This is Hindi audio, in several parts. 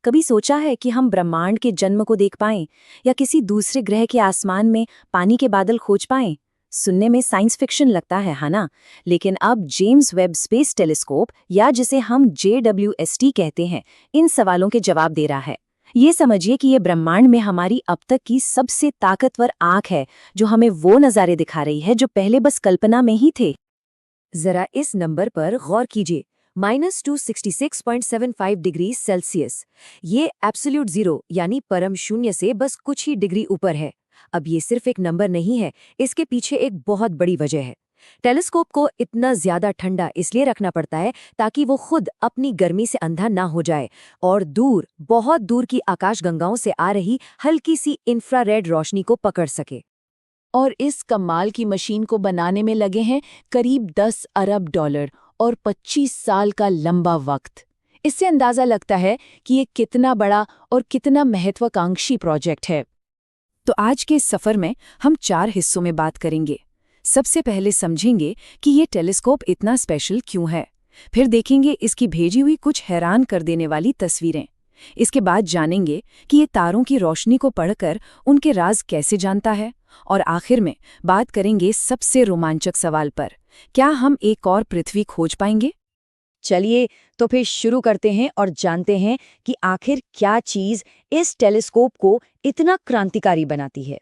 कभी सोचा है कि हम ब्रह्मांड के जन्म को देख पाएं या किसी दूसरे ग्रह के आसमान में पानी के बादल खोज पाएं? सुनने में साइंस फिक्शन लगता है ना? लेकिन अब जेम्स वेब स्पेस टेलीस्कोप या जिसे हम JWST कहते हैं, इन सवालों के जवाब दे रहा है। ये समझिए कि ये ब्रह्मांड में हमारी अब तक की सबसे ताकतवर आंख है, जो हमें वो नज़ारे दिखा रही है जो पहले बस कल्पना में ही थे। जरा इस नंबर पर गौर कीजिए, -266.75 डिग्री सेल्सियस। ये एब्सोल्यूट जीरो यानी परम शून्य से बस कुछ ही डिग्री ऊपर है। अब ये सिर्फ एक नंबर नहीं है, इसके पीछे एक बहुत बड़ी वजह है। टेलीस्कोप को इतना ज्यादा ठंडा इसलिए रखना पड़ता है ताकि वो खुद अपनी गर्मी से अंधा ना हो जाए और दूर, बहुत दूर की आकाशगंगाओं से आ रही हल्की सी इंफ्रारेड रोशनी को पकड़ सके। और इस कमाल की मशीन को बनाने में लगे हैं करीब 10 अरब डॉलर और 25 साल का लंबा वक्त। इससे अंदाजा लगता है कि ये कितना बड़ा और कितना महत्वाकांक्षी प्रोजेक्ट है। तो आज के इस सफर में हम 4 हिस्सों में बात करेंगे। सबसे पहले समझेंगे कि ये टेलीस्कोप इतना स्पेशल क्यों है। फिर देखेंगे इसकी भेजी हुई कुछ हैरान कर देने वाली तस्वीरें। इसके बाद जानेंगे कि ये तारों की रोशनी को पढ़कर उनके राज कैसे जानता है। और आखिर में बात करेंगे सबसे रोमांचक सवाल पर, क्या हम एक और पृथ्वी खोज पाएंगे? चलिए तो फिर शुरू करते हैं और जानते हैं कि आखिर क्या चीज इस टेलीस्कोप को इतना क्रांतिकारी बनाती है।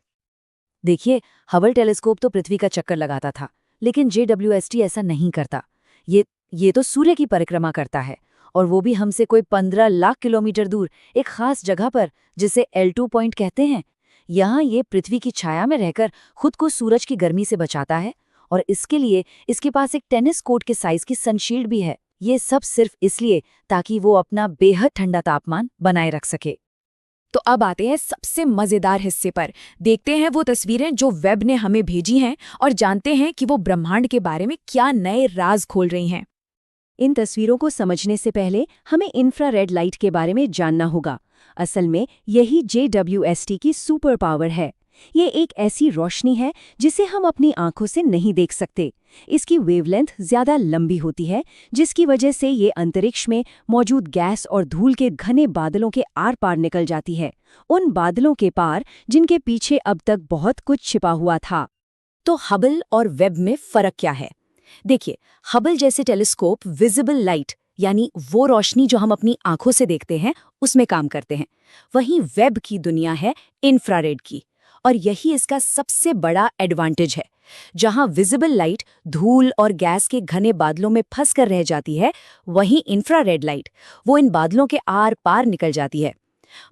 देखिए, हबल टेलीस्कोप तो पृथ्वी का चक्कर लगाता था, लेकिन JWST ऐसा नहीं करता। ये तो सूर्य की परिक्रमा करता है, और वो भी हमसे कोई 15 लाख किलोमीटर दूर, एक खास जगह पर, जिसे L2 पॉइंट कहते हैं। यहाँ ये पृथ्वी की छाया में रहकर खुद को सूरज की गर्मी से बचाता है, और इसके लिए इसके पास एक टेनिस कोर्ट के साइज की सनशील्ड भी है। ये सब सिर्फ इसलिए ताकि वो अपना बेहद ठंडा तापमान बनाए रख सके। तो अब आते हैं सबसे मजेदार हिस्से पर। देखते हैं वो तस्वीरें जो वेब ने हमें भेजी हैं और जानते हैं कि वो ब्रह्मांड के बारे में क्या नए राज खोल रही हैं। इन तस्वीरों को समझने से पहले हमें इंफ्रारेड लाइट के बारे में जानना होगा। असल में यही JWST की सुपर पावर है। ये एक ऐसी रोशनी है जिसे हम अपनी आंखों से नहीं देख सकते। इसकी वेवलेंथ ज्यादा लंबी होती है, जिसकी वजह से ये अंतरिक्ष में मौजूद गैस और धूल के घने बादलों के आर पार निकल जाती है, उन बादलों के पार जिनके पीछे अब तक बहुत कुछ छिपा हुआ था। तो हबल और वेब में फर्क क्या है? देखिए, हबल जैसे टेलीस्कोप विजिबल लाइट यानी वो रोशनी जो हम अपनी आंखों से देखते हैं उसमें काम करते हैं। वहीं वेब की दुनिया है इंफ्रारेड की, और यही इसका सबसे बड़ा एडवांटेज है। जहां विजिबल लाइट धूल और गैस के घने बादलों में फंस कर रह जाती है, वहीं इंफ्रारेड लाइट वो इन बादलों के आर पार निकल जाती है।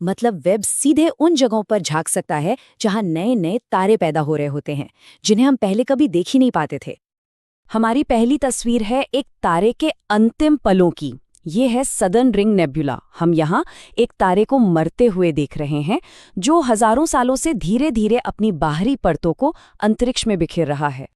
मतलब वेब सीधे उन जगहों पर झांक सकता है जहां नए नए तारे पैदा हो रहे होते हैं, जिन्हें हम पहले कभी देख ही नहीं पाते थे। हमारी पहली तस्वीर है एक तारे के अंतिम पलों की। ये है सदर्न रिंग नेबुला। हम यहाँ एक तारे को मरते हुए देख रहे हैं, जो हजारों सालों से धीरे धीरे अपनी बाहरी परतों को अंतरिक्ष में बिखेर रहा है।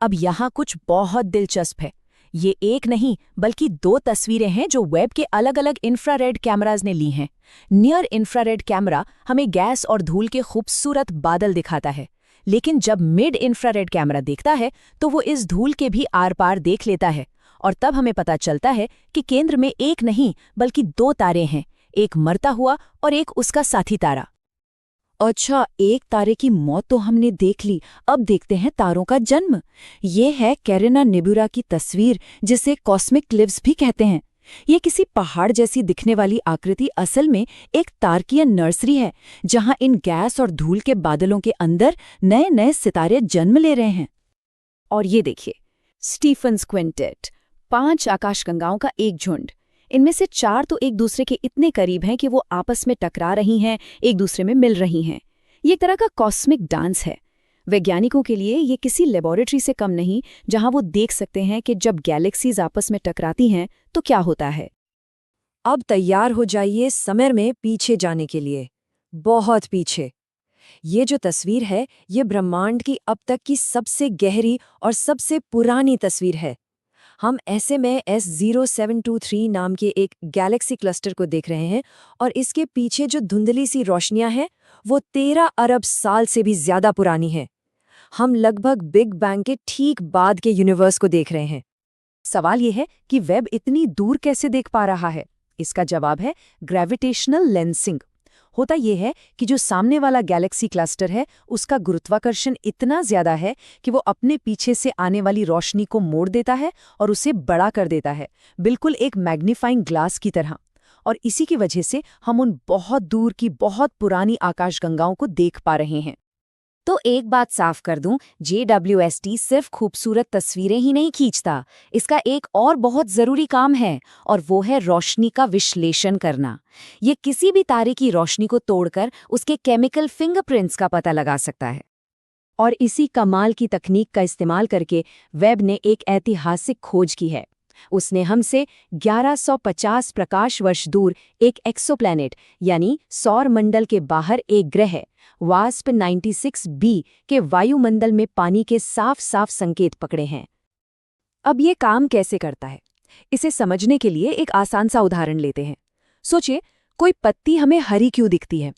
अब यहाँ कुछ बहुत दिलचस्प है। ये एक नहीं बल्कि 2 तस्वीरें हैं जो वेब के अलग अलग इंफ्रारेड कैमराज ने ली हैं। नियर इंफ्रारेड कैमरा हमें गैस और धूल के खूबसूरत बादल दिखाता है, लेकिन जब मिड इंफ्रारेड कैमरा देखता है तो वो इस धूल के भी आर पार देख लेता है, और तब हमें पता चलता है कि केंद्र में एक नहीं बल्कि 2 तारे हैं, एक मरता हुआ और एक उसका साथी तारा। अच्छा, एक तारे की मौत तो हमने देख ली, अब देखते हैं तारों का जन्म। ये है कैरेना नेबुला की तस्वीर, जिसे कॉस्मिक क्लिव्स भी कहते हैं। ये किसी पहाड़ जैसी दिखने वाली आकृति असल में एक तारकीय नर्सरी है, जहां इन गैस और धूल के बादलों के अंदर नए नए सितारे जन्म ले रहे हैं। और ये देखिए, स्टीफन्स क्विंटेट, 5 आकाशगंगाओं का एक झुंड। इनमें से 4 तो एक दूसरे के इतने करीब हैं कि वो आपस में टकरा रही हैं, एक दूसरे में मिल रही हैं। ये एक तरह का कॉस्मिक डांस है। वैज्ञानिकों के लिए ये किसी लेबोरेटरी से कम नहीं, जहां वो देख सकते हैं कि जब गैलेक्सीज आपस में टकराती हैं तो क्या होता है। अब तैयार हो जाइए समय में पीछे जाने के लिए, बहुत पीछे। ये जो तस्वीर है, ये ब्रह्मांड की अब तक की सबसे गहरी और सबसे पुरानी तस्वीर है। हम ऐसे में S0723 नाम के एक गैलेक्सी क्लस्टर को देख रहे हैं, और इसके पीछे जो धुंधली सी रोशनियां हैं वो 13 अरब साल से भी ज्यादा पुरानी हैं। हम लगभग बिग बैंग के ठीक बाद के यूनिवर्स को देख रहे हैं। सवाल ये है कि वेब इतनी दूर कैसे देख पा रहा है? इसका जवाब है ग्रेविटेशनल लेंसिंग। होता यह है कि जो सामने वाला गैलेक्सी क्लस्टर है उसका गुरुत्वाकर्षण इतना ज्यादा है कि वो अपने पीछे से आने वाली रोशनी को मोड़ देता है और उसे बड़ा कर देता है, बिल्कुल एक मैग्नीफाइंग ग्लास की तरह। और इसी की वजह से हम उन बहुत दूर की बहुत पुरानी आकाशगंगाओं को देख पा रहे हैं। तो एक बात साफ कर दूं, JWST सिर्फ खूबसूरत तस्वीरें ही नहीं खींचता, इसका एक और बहुत जरूरी काम है, और वो है रोशनी का विश्लेषण करना। ये किसी भी तारे की रोशनी को तोड़कर उसके केमिकल फिंगरप्रिंट्स का पता लगा सकता है। और इसी कमाल की तकनीक का इस्तेमाल करके वेब ने एक ऐतिहासिक खोज की है। उसने हमसे 1150 प्रकाश वर्ष दूर एक एक्सोप्लैनेट यानी सौर मंडल के बाहर एक ग्रह वास्प 96b के वायुमंडल में पानी के साफ साफ संकेत पकड़े हैं। अब ये काम कैसे करता है, इसे समझने के लिए एक आसान सा उदाहरण लेते हैं। सोचिए, कोई पत्ती हमें हरी क्यों दिखती है?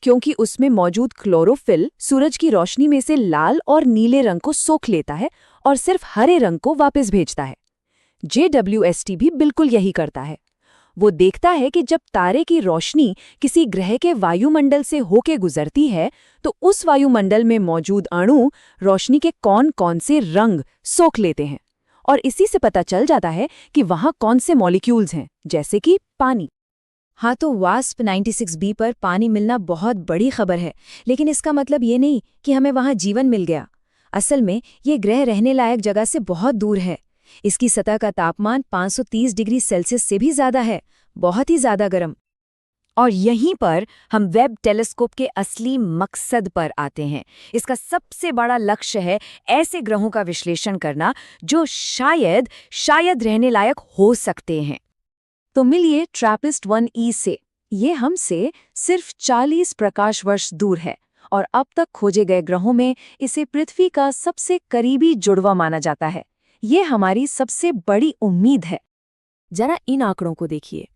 क्योंकि उसमें मौजूद क्लोरोफिल सूरज की रोशनी में से लाल और नीले रंग को सोख लेता है और सिर्फ हरे रंग को वापस भेजता है। JWST भी बिल्कुल यही करता है। वो देखता है कि जब तारे की रोशनी किसी ग्रह के वायुमंडल से होके गुजरती है तो उस वायुमंडल में मौजूद अणु रोशनी के कौन-कौन से रंग सोख लेते हैं, और इसी से पता चल जाता है कि वहाँ कौन से मॉलिक्यूल्स हैं, जैसे कि पानी। हाँ, तो वास्प 96b पर पानी मिलना बहुत बड़ी खबर है, लेकिन इसका मतलब ये नहीं कि हमें वहाँ जीवन मिल गया। असल में ये ग्रह रहने लायक जगह से बहुत दूर है। इसकी सतह का तापमान 530 डिग्री सेल्सियस से भी ज्यादा है, बहुत ही ज्यादा गर्म। और यहीं पर हम वेब टेलीस्कोप के असली मकसद पर आते हैं। इसका सबसे बड़ा लक्ष्य है ऐसे ग्रहों का विश्लेषण करना जो शायद रहने लायक हो सकते हैं। तो मिलिए ट्रैपिस्ट 1e से। ये हमसे सिर्फ 40 प्रकाश वर्ष दूर है और अब तक खोजे गए ग्रहों में इसे पृथ्वी का सबसे करीबी जुड़वा माना जाता है। ये हमारी सबसे बड़ी उम्मीद है। जरा इन आंकड़ों को देखिए।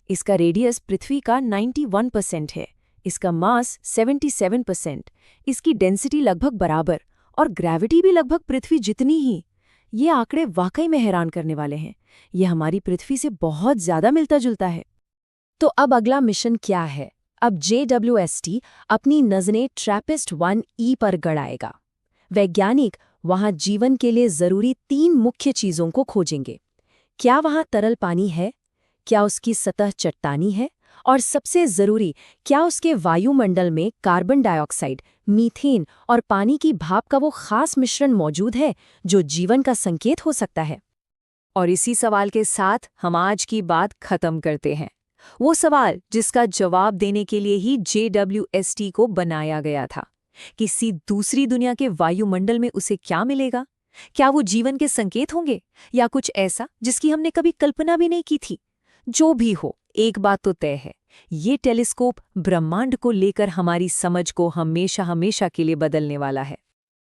इसका रेडियस पृथ्वी का 91% है, इसका मास 77%, इसकी डेंसिटी लगभग बराबर और ग्रेविटी भी लगभग पृथ्वी जितनी ही। ये आंकड़े वाकई में हैरान करने वाले हैं। ये हमारी पृथ्वी से बहुत ज्यादा मिलता जुलता है। तो अब अगला मिशन क्या है? अब JWST अपनी नजरें ट्रैपिस्ट 1e पर गड़ाएगा। वैज्ञानिक वहां जीवन के लिए जरूरी 3 मुख्य चीजों को खोजेंगे। क्या वहां तरल पानी है? क्या उसकी सतह चट्टानी है? और सबसे जरूरी, क्या उसके वायुमंडल में कार्बन डाइऑक्साइड, मीथेन और पानी की भाप का वो खास मिश्रण मौजूद है जो जीवन का संकेत हो सकता है? और इसी सवाल के साथ हम आज की बात खत्म करते हैं। वो सवाल जिसका जवाब देने के लिए ही JWST को बनाया गया था। किसी दूसरी दुनिया के वायुमंडल में उसे क्या मिलेगा? क्या वो जीवन के संकेत होंगे या कुछ ऐसा जिसकी हमने कभी कल्पना भी नहीं की थी? जो भी हो, एक बात तो तय है, ये टेलीस्कोप ब्रह्मांड को लेकर हमारी समझ को हमेशा के लिए बदलने वाला है।